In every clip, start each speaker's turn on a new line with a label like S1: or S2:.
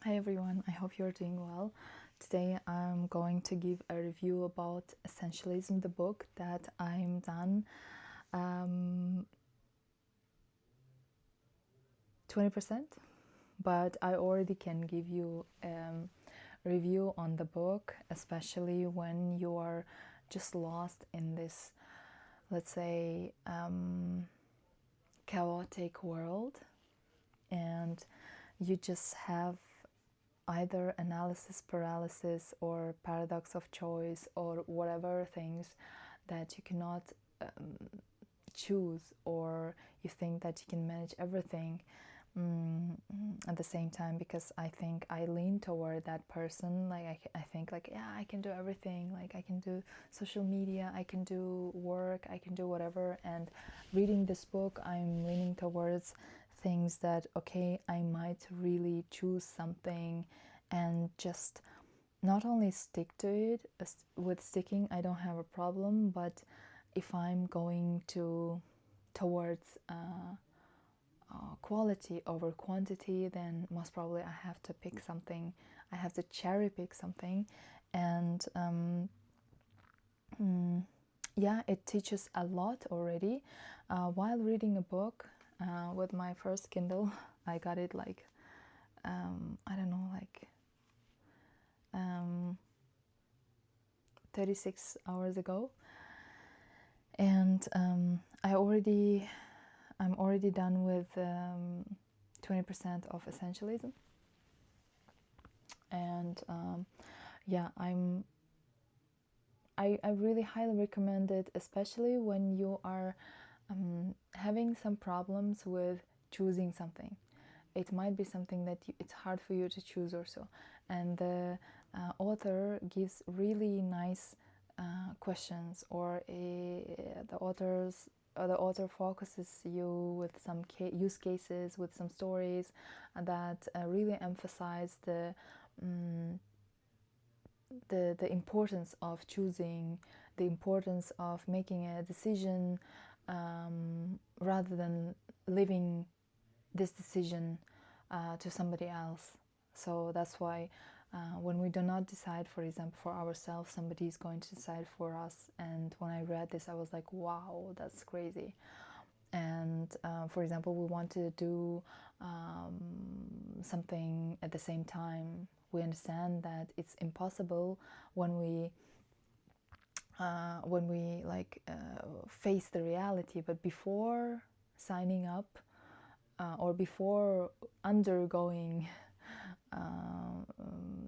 S1: Hi everyone, I hope you're doing well. Today I'm going to give a review about Essentialism, the book that I'm done 20%, but I already can give you a review on the book, especially when you are just lost in this, let's say, chaotic world, and you just have either analysis paralysis or paradox of choice or whatever things that you cannot um, choose, or you think that you can manage everything at the same time, because I think I lean toward that person. Like I think like, yeah, I can do everything, like I can do social media, I can do work, I can do whatever. And reading this book, I'm leaning towards things that, okay, I might really choose something and just not only stick to it. With sticking, I don't have a problem, but if I'm going to towards quality over quantity, then most probably I have to pick something. I have to cherry pick something, and yeah, it teaches a lot already. While reading a book with my first Kindle, I got it like I don't know, like um, 36 hours ago, and I'm already done with 20% of Essentialism, and yeah, I really highly recommend it, especially when you are having some problems with choosing something. It might be something that it's hard for you to choose or so, and the author gives really nice questions, or the author focuses you with some use cases, with some stories that really emphasize um, the importance of choosing, the importance of making a decision, rather than leaving this decision to somebody else. So that's why when we do not decide, for example, for ourselves, somebody is going to decide for us. And when I read this, I was like, wow, that's crazy. And for example, we want to do something at the same time. We understand that it's impossible when we like face the reality. But before signing up, or before undergoing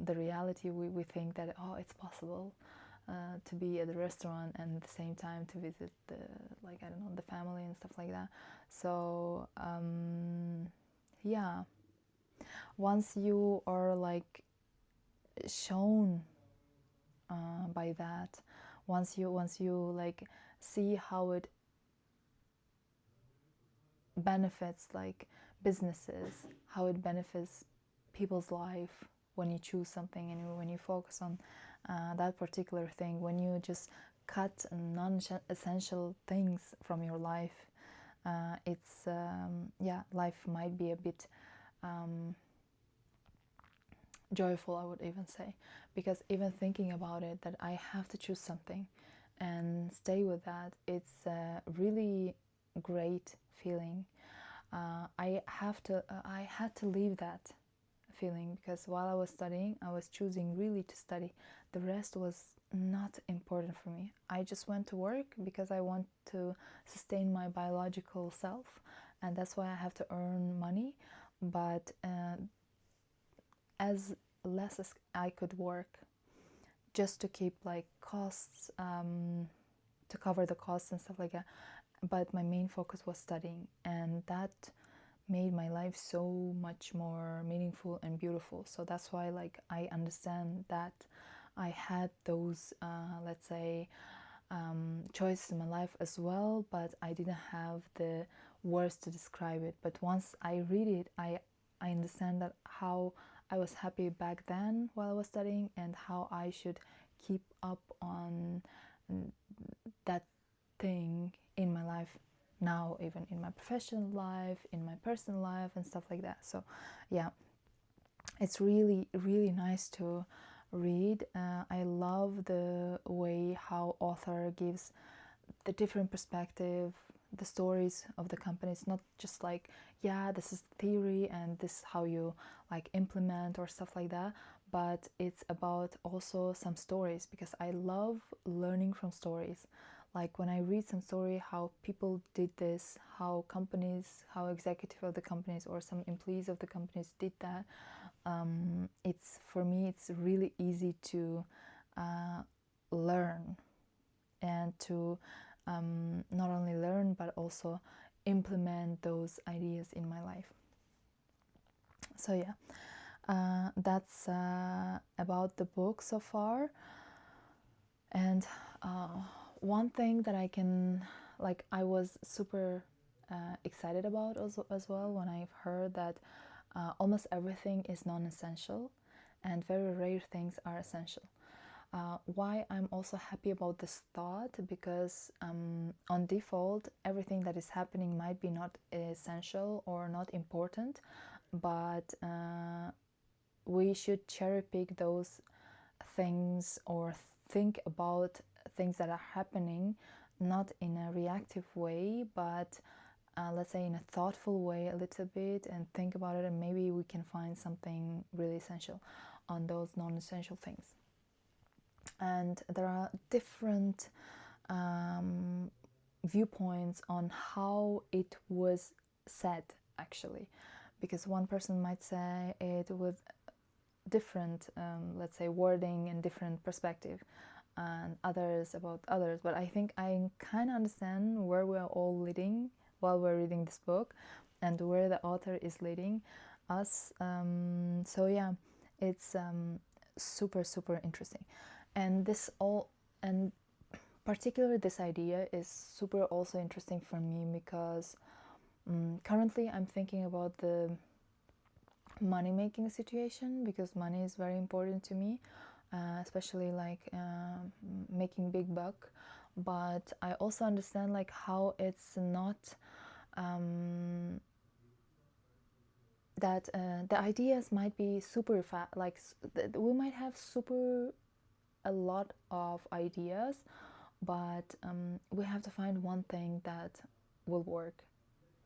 S1: the reality, we think that, oh, it's possible to be at the restaurant and at the same time to visit the, like, I don't know, the family and stuff like that. So yeah, once you are like shown by that, once you like see how it benefits like businesses, how it benefits people's life, when you choose something and when you focus on that particular thing, when you just cut non-essential things from your life, it's yeah, life might be a bit joyful, I would even say, because even thinking about it, that I have to choose something and stay with that, it's a really great feeling. I had to leave that feeling, because while I was studying, I was choosing really to study. The rest was not important for me. I just went to work because I want to sustain my biological self, and that's why I have to earn money. But as less as I could work, just to keep like costs, to cover the costs and stuff like that. But my main focus was studying, and that made my life so much more meaningful and beautiful. So that's why, like, I understand that I had those let's say choices in my life as well, but I didn't have the words to describe it. But once I read it, I understand that how I was happy back then while I was studying, and how I should keep up on that thing in my life now, even in my professional life, in my personal life, and stuff like that. So yeah, it's really, really nice to read. I love the way how author gives the different perspective, the stories of the companies, not just like, yeah, this is theory and this is how you like implement or stuff like that, but it's about also some stories, because I love learning from stories. Like when I read some story, how people did this, how companies, how executive of the companies or some employees of the companies did that, it's, for me, it's really easy to learn and to not only learn but also implement those ideas in my life. So yeah, that's about the book so far. And one thing that I can, like, I was super excited about as well when I've heard that almost everything is non-essential and very rare things are essential. Why I'm also happy about this thought, because on default everything that is happening might be not essential or not important, but we should cherry pick those things or think about things that are happening not in a reactive way, but let's say in a thoughtful way a little bit, and think about it, and maybe we can find something really essential on those non-essential things. And there are different viewpoints on how it was said, actually, because one person might say it with different, let's say, wording and different perspective, and others about others. But I think I kind of understand where we're all leading while we're reading this book, and where the author is leading us. So yeah, it's super, super interesting. And this all, and particularly this idea is super also interesting for me, because currently I'm thinking about the money making situation, because money is very important to me, especially like making big buck. But I also understand like how it's not that the ideas might be super fast, like we might have super a lot of ideas, but we have to find one thing that will work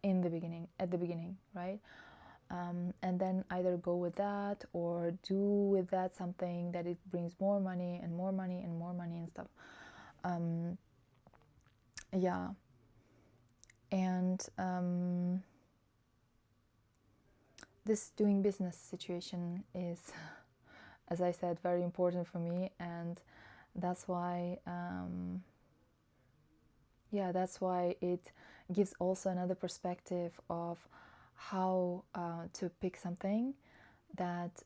S1: in the beginning, at the beginning, right? And then either go with that or do with that something that it brings more money and more money and more money and stuff. Yeah. And this doing business situation is, as I said, very important for me, and that's why that's why it gives also another perspective of how to pick something that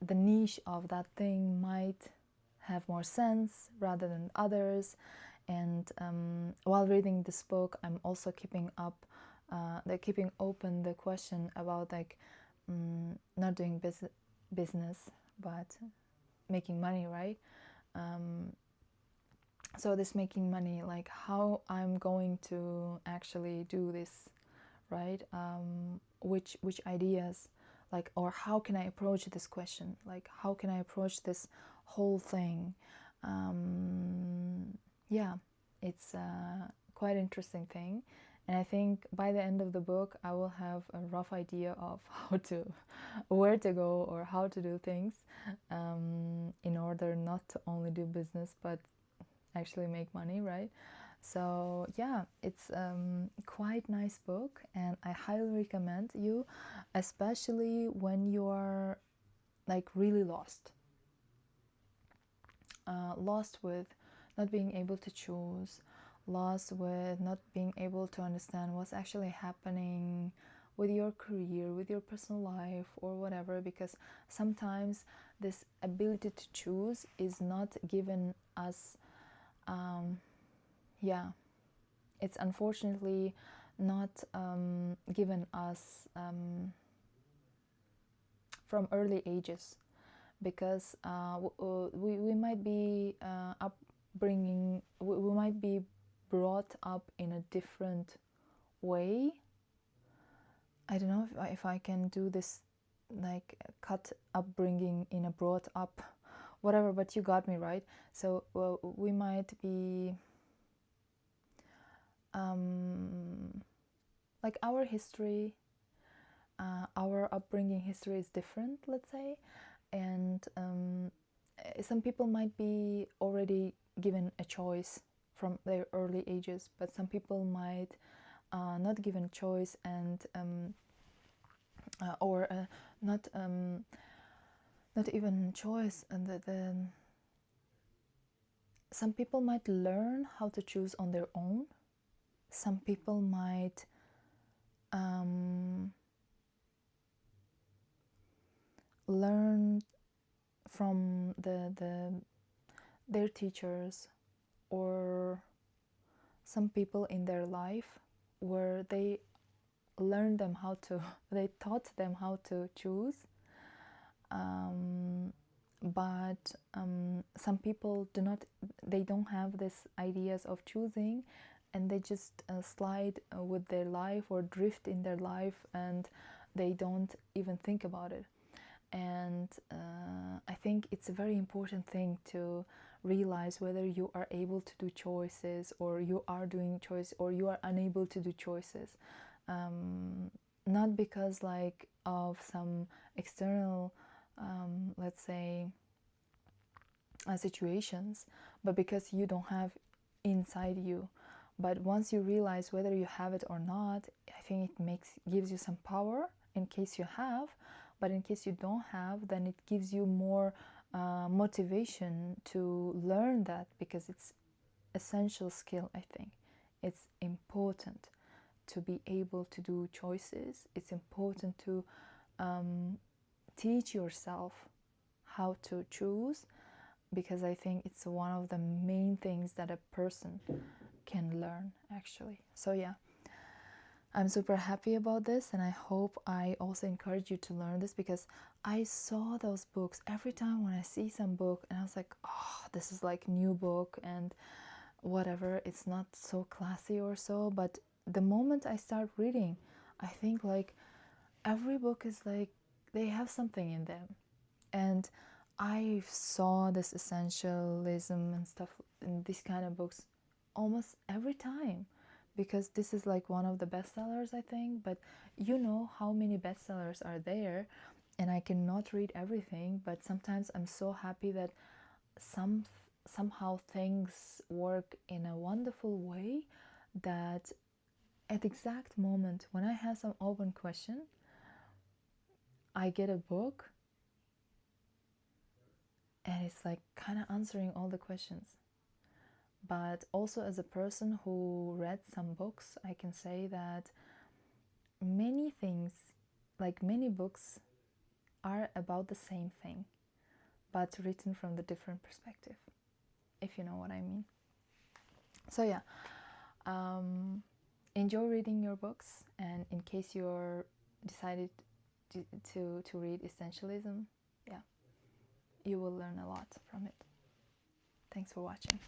S1: the niche of that thing might have more sense rather than others. And while reading this book, I'm also keeping open the question about like not doing business but making money, right? So this making money, like how I'm going to actually do this, right? Which ideas, like, or how can I approach this question? Like, how can I approach this whole thing? Yeah, it's a quite interesting thing. And I think by the end of the book, I will have a rough idea of where to go or how to do things in order not to only do business, but actually make money, right? So yeah, it's quite nice book, and I highly recommend you, especially when you are like really lost with not being able to choose, lost with not being able to understand what's actually happening with your career, with your personal life, or whatever, because sometimes this ability to choose is not given us. It's unfortunately not given us from early ages, because we might be we might be brought up in a different way. I don't know if I can do this like cut upbringing in a brought up whatever, but you got me, right? So we might be like our history, our upbringing history is different, let's say, and some people might be already given a choice from their early ages, but some people might not given a choice, and or not even choice, and some people might learn how to choose on their own. Some people might learn from their teachers, or some people in their life where they learned them how to they taught them how to choose, but some people don't have this ideas of choosing, and they just slide with their life or drift in their life, and they don't even think about it. And I think it's a very important thing to realize whether you are able to do choices, or you are doing choice, or you are unable to do choices, not because like of some external let's say situations, but because you don't have inside you. But once you realize whether you have it or not, I think it gives you some power in case you have. But in case you don't have, then it gives you more motivation to learn that, because it's essential skill. I think it's important to be able to do choices. It's important to teach yourself how to choose, because I think it's one of the main things that a person can learn, actually. So yeah, I'm super happy about this, and I hope I also encourage you to learn this, because I saw those books every time when I see some book, and I was like, oh, this is like new book and whatever, it's not so classy or so. But the moment I start reading, I think like every book is like they have something in them. And I saw this essentialism and stuff in these kind of books almost every time, because this is like one of the bestsellers, I think. But you know how many bestsellers are there, and I cannot read everything. But sometimes I'm so happy that somehow things work in a wonderful way, that at the exact moment when I have some open question, I get a book, and it's like kind of answering all the questions. But also, as a person who read some books, I can say that many things, like many books, are about the same thing, but written from the different perspective, if you know what I mean. So yeah, enjoy reading your books, and in case you're decided to read Essentialism, yeah, you will learn a lot from it. Thanks for watching.